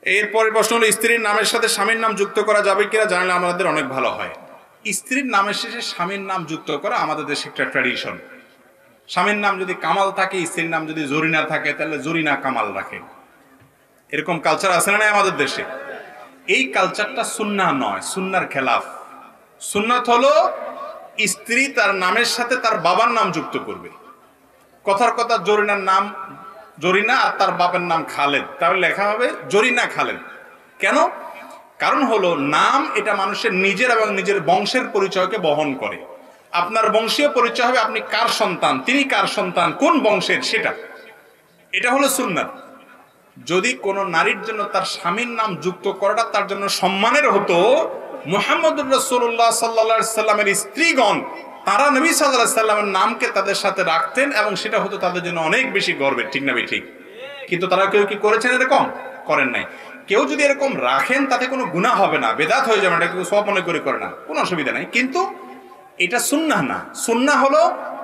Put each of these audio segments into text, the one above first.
এরপরে প্রশ্ন হলো, স্ত্রীর নামের সাথে স্বামীর নাম যুক্ত করা যাবে কিনা জানলে আমাদের অনেক ভালো হয়। স্ত্রীর নামের শেষে স্বামীর নাম যুক্ত করা আমাদের দেশে একটা ট্র্যাডিশন। স্বামীর নাম যদি কামাল থাকে, স্ত্রীর নাম যদি জরিনা থাকে, তাহলে জরিনা কামাল রাখে। এরকম কালচার আছে না আমাদের দেশে? এই কালচারটা সুন্নাহ নয়, সুন্নাহর খেলাফ। সুন্নাত হলো স্ত্রী তার নামের সাথে তার বাবার নাম যুক্ত করবে। কথার কথা জরিনার নাম জরিনা আর তার বাবার নাম খালেদ, তাহলে লেখা হবে জরিনা খালেদ। কেন? কারণ হলো নাম এটা মানুষের নিজের এবং নিজের বংশের পরিচয়কে বহন করে। আপনার বংশীয় পরিচয় হবে আপনি কার সন্তান, তিনি কার সন্তান, কোন বংশের, সেটা এটা হলো সুন্নাত। যদি কোনো নারীর জন্য তার স্বামীর নাম যুক্ত করাটা তার জন্য সম্মানের হতো, মুহাম্মদুর রাসূলুল্লাহ সাল্লাল্লাহু আলাইহি সাল্লামের স্ত্রীগণ তারা নবী সাল্লাল্লাহু আলাইহি সাল্লামের নামকে তাদের সাথে রাখতেন এবং সেটা হতো তাদের জন্য অনেক বেশি গর্বের। ঠিক না ভাই? ঠিক। কিন্তু তারা কেউ কি করেছেন? এরকম করেন নাই। কেউ যদি এরকম রাখেন তাতে কোনো গুনাহ হবে না, বেদাত হয়ে যাবে না, এটা কেউ সওয়াব মনে করে না, কোনো অসুবিধা নাই। কিন্তু এটা সুন্নাহ না। সুন্নাহ হলো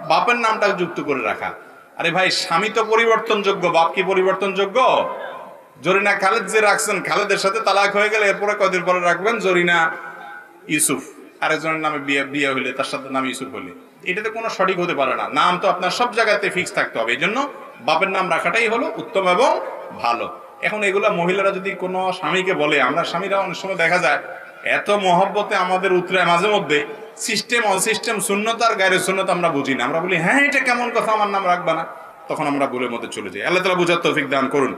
বাপের নামটা যুক্ত করে রাখা। আরে ভাই, স্বামী তো পরিবর্তনযোগ্য, বাপ কি পরিবর্তনযোগ্য? জরিনা খালেদ যে রাখছেন, খালেদের সাথে তালাক হয়ে গেলে এরপরে কয়দিন পরে রাখবেন জরিনা ইউসুফ, আরেকজনের নামে বিয়ে হইলে তার সাথে নাম ইউসুফ হইলে, এটাতে কোনো সঠিক হতে পারে না। নাম তো আপনার সব জায়গাতে ফিক্স থাকতে হবে। এই জন্য বাপের নাম রাখাটাই হলো উত্তম এবং ভালো। এখন এগুলা মহিলারা যদি কোনো স্বামীকে বলে, আমরা স্বামীরা অনেক সময় দেখা যায় এত মহব্বতে আমাদের উতরায় মাঝে মধ্যে, সিস্টেম অনসিস্টেম, শূন্যতা আর গায়ের শূন্যতা আমরা বুঝি না। আমরা বলি হ্যাঁ এটা কেমন কথা, আমার নাম রাখবা না, তখন আমরা ভুলের মধ্যে চলে যাই। আল্লাহ তাআলা বুঝার তৌফিক দান করুন।